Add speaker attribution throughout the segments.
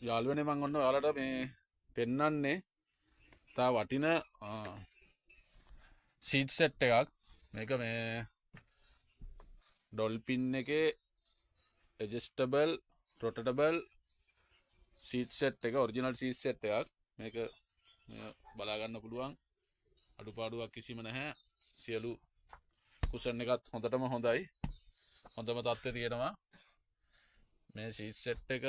Speaker 1: යාළුවනේ මම ඔන්න ඔයාලට මේ පෙන්වන්නේ තා වටින සීට් සෙට් එකක්. මේක මේ ඩොල්පින් එකේ ඇඩ්ජස්ටබල් රොටේටබල් සීට් සෙට් එක ඔරිජිනල් සීට් සෙට් එකක්. මේක බලා ගන්න පුළුවන්. අඩුපාඩුවක් කිසිම නැහැ. සියලු කුෂන් එකත් හොඳටම හොඳයි. හොඳම තත්ත්වයේ තියෙනවා. මේ සීට් සෙට් එක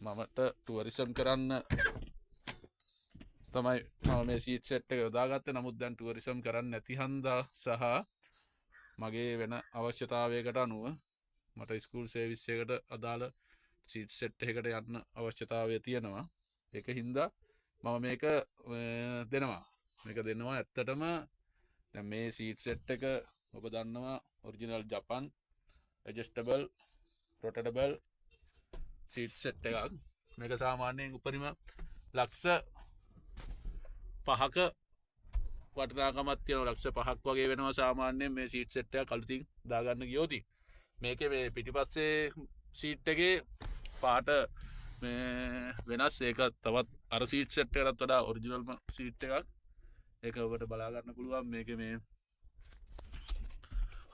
Speaker 1: මමට ටුවරිසම් කරන්න තමයි මම මේ සීට් සෙට් එක යොදාගත්තේ. නමුත් දැන් ටුවරිසම් කරන්න නැති හන්දා සහ මගේ වෙන අවශ්‍යතාවයකට අනුව මට ස්කූල් සර්විස් එකට අදාළ සීට් සෙට් එකකට යන්න අවශ්‍යතාවය තියෙනවා. ඒක හින්දා මම මේක දෙනවා. මේක දෙනවා. ඇත්තටම දැන් මේ සීට් සෙට් එක ඔබ දන්නවා ඔරිජිනල් ජපන් ඇඩ්ජස්ටබල් රොටේටබල් සීට් සෙට් එකක්. මේක සාමාන්‍යයෙන් උපරිම ලක්ෂ 5ක වටිනාකමක් තියෙනවා. ලක්ෂ 5ක් වගේ වෙනවා සාමාන්‍යයෙන් මේ සීට් සෙට් එක අලුතින් දාගන්න ගියොත්. මේකේ මේ පිටිපස්සේ සීට් එකේ පාට මේ වෙනස්. ඒක තවත් අර සීට් සෙට් එකකට වඩා ඔරිජිනල්ම සීට් එකක්. ඒක ඔබට බලා ගන්න පුළුවන්. මේකේ මේ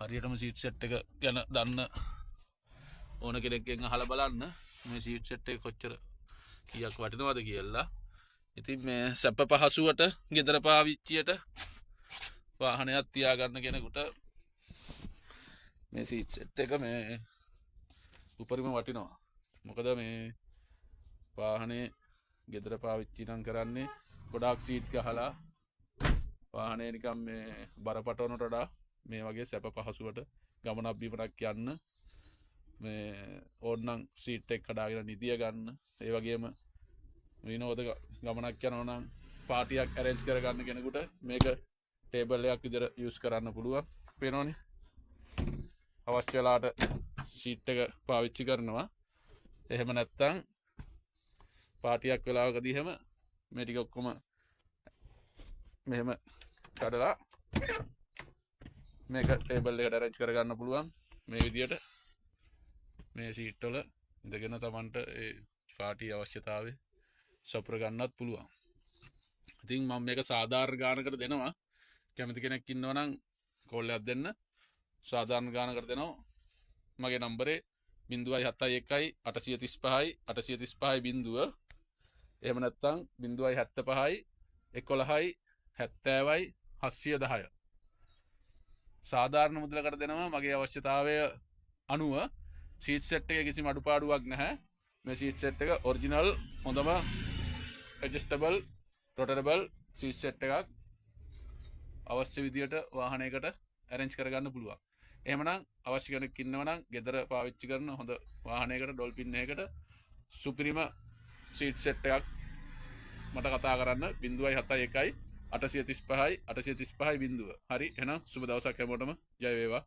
Speaker 1: හරියටම සීට් සෙට් එක ගැන දන්න ඕන කෙනෙක්ගෙන් අහලා බලන්න මේ සීට් සෙට් එක කොච්චර කීයක් වටිනවද කියලා. ඉතින් මේ සැප පහසුවට ගෙදර පාවිච්චියට වාහනයක් තියාගන්න කෙනෙකුට මේ සීට් සෙට් එක මේ උපරිම වටිනවා. මොකද මේ වාහනේ ගෙදර පාවිච්චි නම් කරන්නේ ගොඩාක් සීට් ගහලා වාහනේ නිකන් මේ බරපතලකට වඩා මේ වගේ සැප පහසුවට ගමනක් බිමනක් යන්න මේ ඕනනම් සීට් එක කඩාගෙන නිදිය ගන්න. ඒ වගේම විනෝද ගමනක් යනවා නම් පාටියක් ඇරේන්ජ් කරගන්න කෙනෙකුට මේක ටේබල් එකක් විදිහට යූස් කරන්න පුළුවන්. පේනවනේ. අවශ්‍ය වෙලාවට සීට් එක පාවිච්චි කරනවා. එහෙම නැත්නම් පාටියක් වෙලාවකදී එහෙම මේ ටික ඔක්කොම මෙහෙම කඩලා මේක ටේබල් එකට ඇරේන්ජ් කරගන්න පුළුවන්. මේ විදිහට මේ සීට් වල ඉඳගෙන Tamanට ඒ පාටි අවශ්‍යතාවය සපුර ගන්නත් පුළුවන්. ඉතින් මම මේක සාධාරණ ගානකට දෙනවා. කැමති කෙනෙක් ඉන්නවා නම් කෝල් එකක් දෙන්න. සාධාරණ ගානකට දෙනවා. මගේ නම්බරේ 071 835 835 0. එහෙම නැත්නම් 075 11යි 70යි 710. සාධාරණ මුදලකට දෙනවා. මගේ අවශ්‍යතාවය අනුව සීට් සෙට් එකේ කිසිම අඩුපාඩුවක් නැහැ. මේ සීට් සෙට් එක ඔරිජිනල් හොඳම ඇඩ්ජස්ටබල් රොටේටබල් සීට් සෙට් එකක්. අවශ්‍ය විදියට වාහනයකට ඇරේන්ජ් කරගන්න පුළුවන්. එහෙමනම් අවශ්‍ය කෙනෙක් ඉන්නවා නම් ගෙදර පාවිච්චි කරන හොඳ වාහනයකට ඩොල්පින් එකකට සුපිරිම සීට් සෙට් එකක් මට කතා කරන්න 071 835 835 0. හරි එහෙනම් සුබ දවසක් හැමෝටම. ජය වේවා.